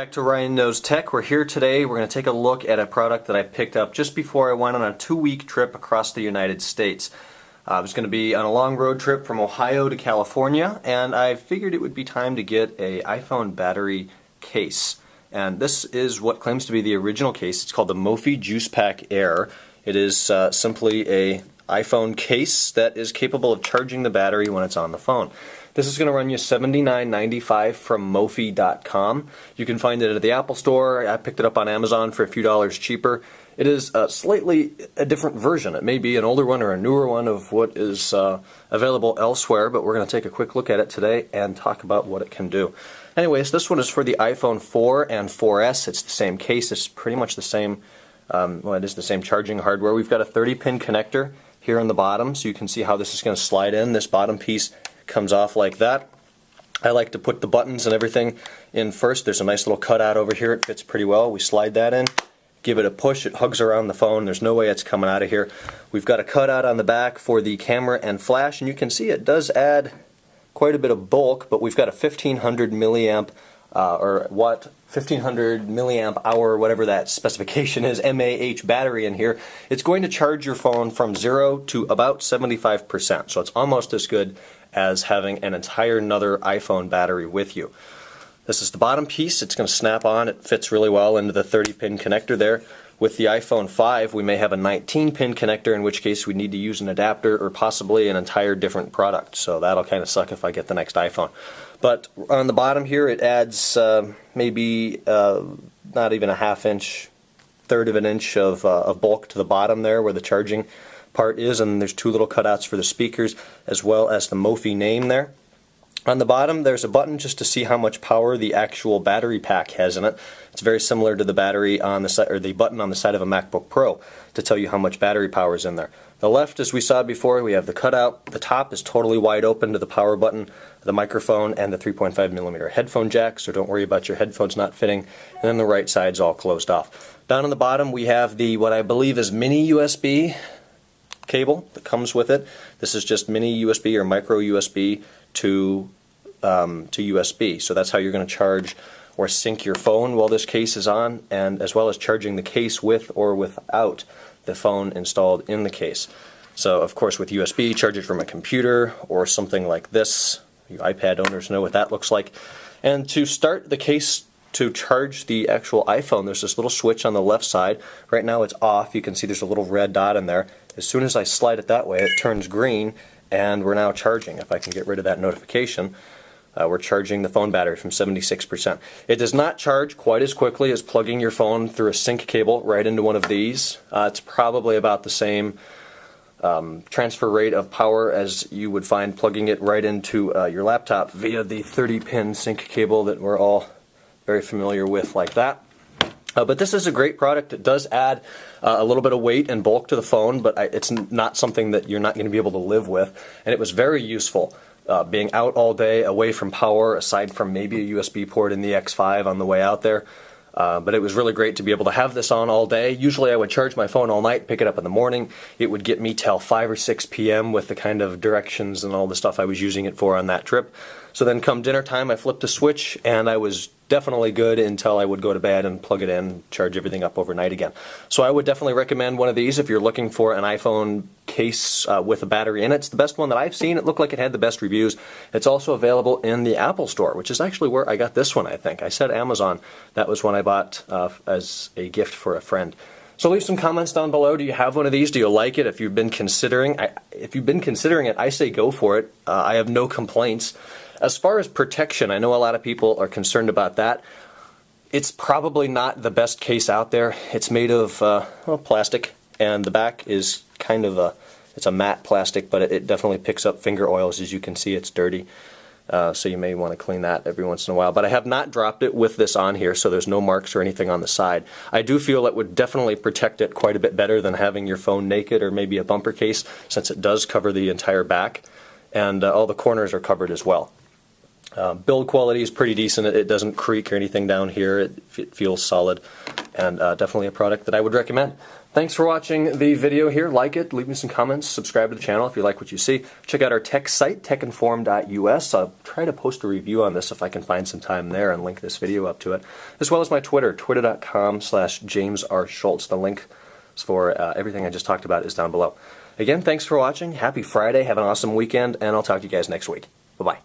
Back to Ryan Knows Tech. We're here today. We're going to take a look at a product that I picked up just before I went on a 2-week trip across the United States. I was going to be on a long road trip from Ohio to California, and I figured it would be time to get an iPhone battery case. And this is what claims to be the original case. It's called the Mophie Juice Pack Air. It is simply an iPhone case that is capable of charging the battery when it's on the phone. This is going to run you $79.95 from Mophie.com. You can find it at the Apple Store. I picked it up on Amazon for a few dollars cheaper. It is slightly a different version. It may be an older one or a newer one of what is available elsewhere, but we're going to take a quick look at it today and talk about what it can do. Anyways, this one is for the iPhone 4 and 4S. It's the same case. It's pretty much the same, it is the same charging hardware. We've got a 30-pin connector here on the bottom, so you can see how this is going to slide in. This bottom piece comes off like that. I like to put the buttons and everything in first. There's a nice little cutout over here. It fits pretty well. We slide that in, give it a push. It hugs around the phone. There's no way it's coming out of here. We've got a cutout on the back for the camera and flash, and you can see it does add quite a bit of bulk, but we've got a 1500 milliamp 1500 milliamp hour, whatever that specification is, mAh battery in here. It's going to charge your phone from 0 to about 75%, so it's almost as good as having an entire another iPhone battery with you. This is the bottom piece. It's going to snap on. It fits really well into the 30-pin connector there. With the iPhone 5, we may have a 19-pin connector, in which case we need to use an adapter or possibly an entire different product. So that'll kind of suck if I get the next iPhone. But on the bottom here, it adds maybe not even a half-inch, third of an inch of bulk to the bottom there where the charging part is, and there's two little cutouts for the speakers as well as the Mophie name there. On the bottom there's a button just to see how much power the actual battery pack has in it. It's very similar to the battery on the side, or the button on the side of a MacBook Pro, to tell you how much battery power is in there. The left, as we saw before, we have the cutout. The top is totally wide open to the power button, the microphone, and the 3.5mm headphone jack, so don't worry about your headphones not fitting. And then the right side's all closed off. Down on the bottom we have the, what I believe is mini USB cable that comes with it. This is just mini USB or micro USB to USB. So that's how you're going to charge or sync your phone while this case is on, and as well as charging the case with or without the phone installed in the case. So of course with USB, charge it from a computer or something like this. You iPad owners know what that looks like. And to start the case to charge the actual iPhone, there's this little switch on the left side. Right now it's off. You can see there's a little red dot in there. As soon as I slide it that way, it turns green, and we're now charging. If I can get rid of that notification, we're charging the phone battery from 76%. It does not charge quite as quickly as plugging your phone through a sync cable right into one of these. It's probably about the same transfer rate of power as you would find plugging it right into your laptop via the 30-pin sync cable that we're all very familiar with, like that. But this is a great product. It does add a little bit of weight and bulk to the phone, but it's not something that you're not going to be able to live with. And it was very useful being out all day, away from power, aside from maybe a USB port in the X5 on the way out there. But it was really great to be able to have this on all day. Usually I would charge my phone all night, pick it up in the morning. It would get me till 5 or 6 p.m. with the kind of directions and all the stuff I was using it for on that trip. So then come dinner time, I flipped a switch, and I was definitely good until I would go to bed and plug it in, charge everything up overnight again. So I would definitely recommend one of these if you're looking for an iPhone case with a battery in it. It's the best one that I've seen. It looked like it had the best reviews. It's also available in the Apple Store, which is actually where I got this one, I think. I said Amazon. That was one I bought as a gift for a friend. So leave some comments down below. Do you have one of these? Do you like it? If you've been considering it, I say go for it. I have no complaints. As far as protection, I know a lot of people are concerned about that. It's probably not the best case out there. It's made of plastic, and the back is kind of it's a matte plastic, but it definitely picks up finger oils. As you can see, it's dirty. So you may want to clean that every once in a while. But I have not dropped it with this on here, so there's no marks or anything on the side. I do feel it would definitely protect it quite a bit better than having your phone naked or maybe a bumper case, since it does cover the entire back, and all the corners are covered as well. Build quality is pretty decent. It doesn't creak or anything down here. It feels solid, and definitely a product that I would recommend. Thanks for watching the video here. Like it, leave me some comments, subscribe to the channel if you like what you see. Check out our tech site, techinform.us. I'll try to post a review on this if I can find some time there and link this video up to it, as well as my Twitter, twitter.com/JamesRSchultz. The link for everything I just talked about is down below. Again, thanks for watching. Happy Friday. Have an awesome weekend, and I'll talk to you guys next week. Bye-bye.